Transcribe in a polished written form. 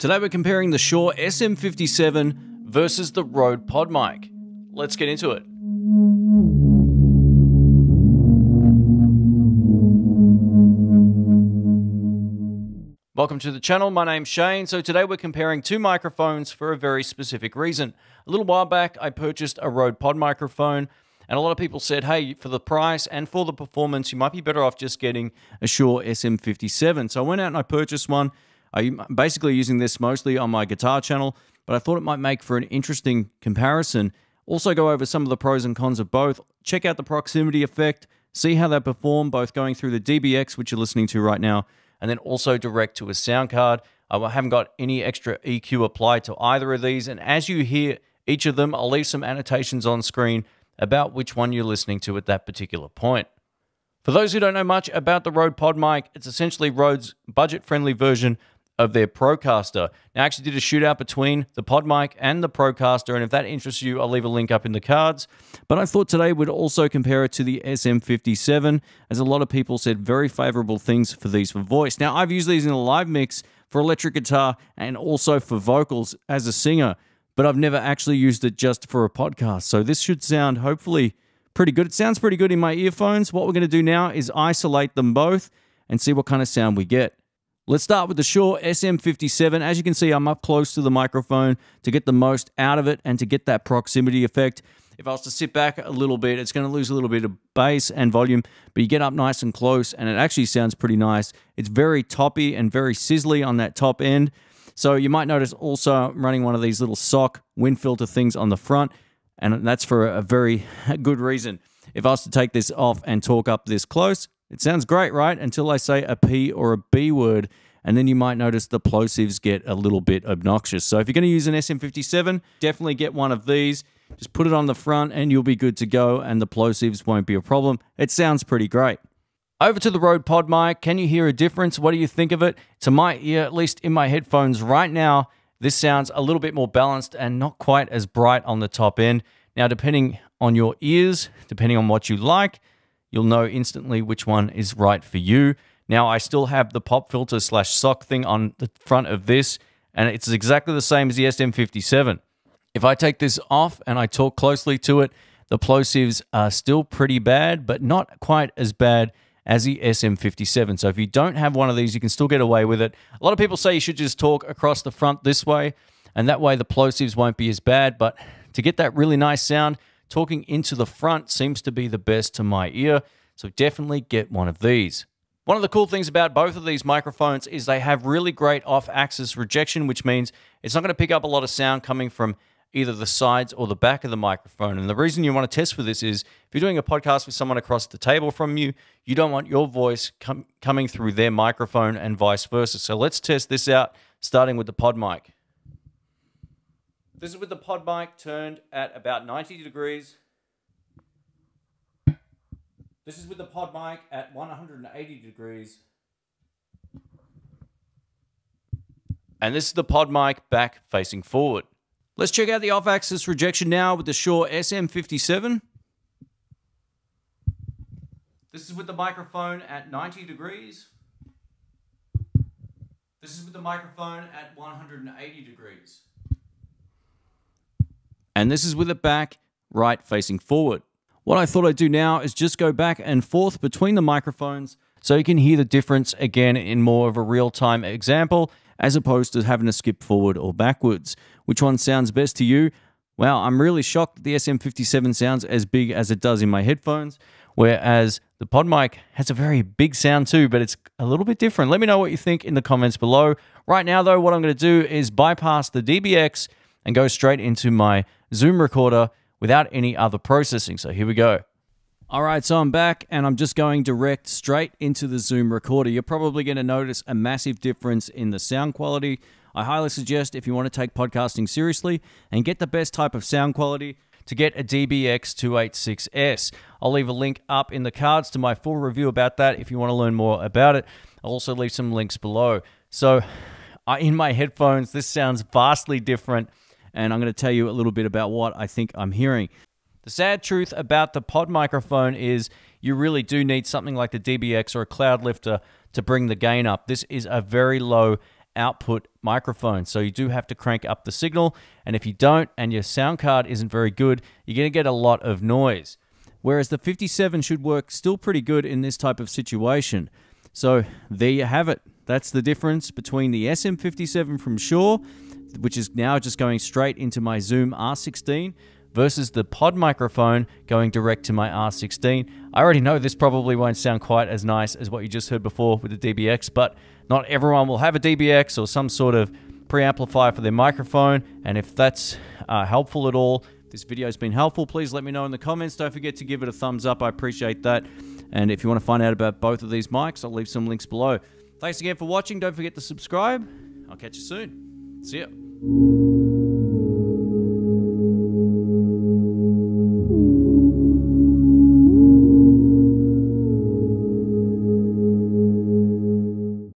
Today we're comparing the Shure SM57 versus the Rode PodMic. Let's get into it. Welcome to the channel, my name's Shane. So today we're comparing two microphones for a very specific reason. A little while back I purchased a Rode Pod microphone and a lot of people said, hey, for the price and for the performance, you might be better off just getting a Shure SM57. So I went out and I purchased one. I'm basically using this mostly on my guitar channel, but I thought it might make for an interesting comparison. Also go over some of the pros and cons of both. Check out the proximity effect, see how they perform, both going through the DBX, which you're listening to right now, and then also direct to a sound card. I haven't got any extra EQ applied to either of these, and as you hear each of them, I'll leave some annotations on screen about which one you're listening to at that particular point. For those who don't know much about the Rode PodMic, it's essentially Rode's budget-friendly version of their Procaster. Now, I actually did a shootout between the PodMic and the Procaster, and if that interests you, I'll leave a link up in the cards. But I thought today we'd also compare it to the SM57, as a lot of people said very favorable things for these for voice. Now, I've used these in a live mix for electric guitar and also for vocals as a singer, but I've never actually used it just for a podcast. So this should sound hopefully pretty good. It sounds pretty good in my earphones. What we're going to do now is isolate them both and see what kind of sound we get. Let's start with the Shure SM57. As you can see, I'm up close to the microphone to get the most out of it and to get that proximity effect. If I was to sit back a little bit, it's going to lose a little bit of bass and volume, but you get up nice and close and it actually sounds pretty nice. It's very toppy and very sizzly on that top end. So you might notice also I'm running one of these little sock wind filter things on the front, and that's for a very good reason. If I was to take this off and talk up this close, it sounds great, right? Until I say a P or a B word, and then you might notice the plosives get a little bit obnoxious. So if you're going to use an SM57, definitely get one of these. Just put it on the front and you'll be good to go, and the plosives won't be a problem. It sounds pretty great. Over to the Rode PodMic. Can you hear a difference? What do you think of it? To my ear, at least in my headphones right now, this sounds a little bit more balanced and not quite as bright on the top end. Now, depending on your ears, depending on what you like, you'll know instantly which one is right for you. Now, I still have the pop filter / sock thing on the front of this, and it's exactly the same as the SM57. If I take this off and I talk closely to it, the plosives are still pretty bad, but not quite as bad as the SM57. So if you don't have one of these, you can still get away with it. A lot of people say you should just talk across the front this way, and that way the plosives won't be as bad, but to get that really nice sound, talking into the front seems to be the best to my ear, so definitely get one of these. One of the cool things about both of these microphones is they have really great off-axis rejection, which means it's not going to pick up a lot of sound coming from either the sides or the back of the microphone. And the reason you want to test for this is if you're doing a podcast with someone across the table from you, you don't want your voice coming through their microphone and vice versa. So let's test this out, starting with the PodMic. This is with the PodMic turned at about 90 degrees. This is with the PodMic at 180 degrees. And this is the PodMic back facing forward. Let's check out the off-axis rejection now with the Shure SM57. This is with the microphone at 90 degrees. This is with the microphone at 180 degrees. And this is with it back right facing forward. What I thought I'd do now is just go back and forth between the microphones so you can hear the difference again in more of a real-time example, as opposed to having to skip forward or backwards. Which one sounds best to you? Well, I'm really shocked that the SM57 sounds as big as it does in my headphones, whereas the PodMic has a very big sound too, but it's a little bit different. Let me know what you think in the comments below. Right now, though, what I'm going to do is bypass the DBX and go straight into my Zoom recorder without any other processing. So here we go. All right, so I'm back and I'm just going direct straight into the Zoom recorder. You're probably going to notice a massive difference in the sound quality. I highly suggest if you want to take podcasting seriously and get the best type of sound quality, to get a DBX286S. I'll leave a link up in the cards to my full review about that if you want to learn more about it. I'll also leave some links below. So in my headphones, this sounds vastly different, and I'm going to tell you a little bit about what I think I'm hearing. The sad truth about the pod microphone is you really do need something like the DBX or a cloud lifter to bring the gain up. This is a very low output microphone, so you do have to crank up the signal, and if you don't and your sound card isn't very good, you're going to get a lot of noise. Whereas the 57 should work still pretty good in this type of situation. So there you have it. That's the difference between the SM57 from Shure, which is now just going straight into my Zoom R16, versus the pod microphone going direct to my R16. I already know this probably won't sound quite as nice as what you just heard before with the DBX, but not everyone will have a DBX or some sort of preamplifier for their microphone, and if that's helpful at all, this video has been helpful, please let me know in the comments. Don't forget to give it a thumbs up, I appreciate that. And if you want to find out about both of these mics, I'll leave some links below. Thanks again for watching, don't forget to subscribe. I'll catch you soon. See ya.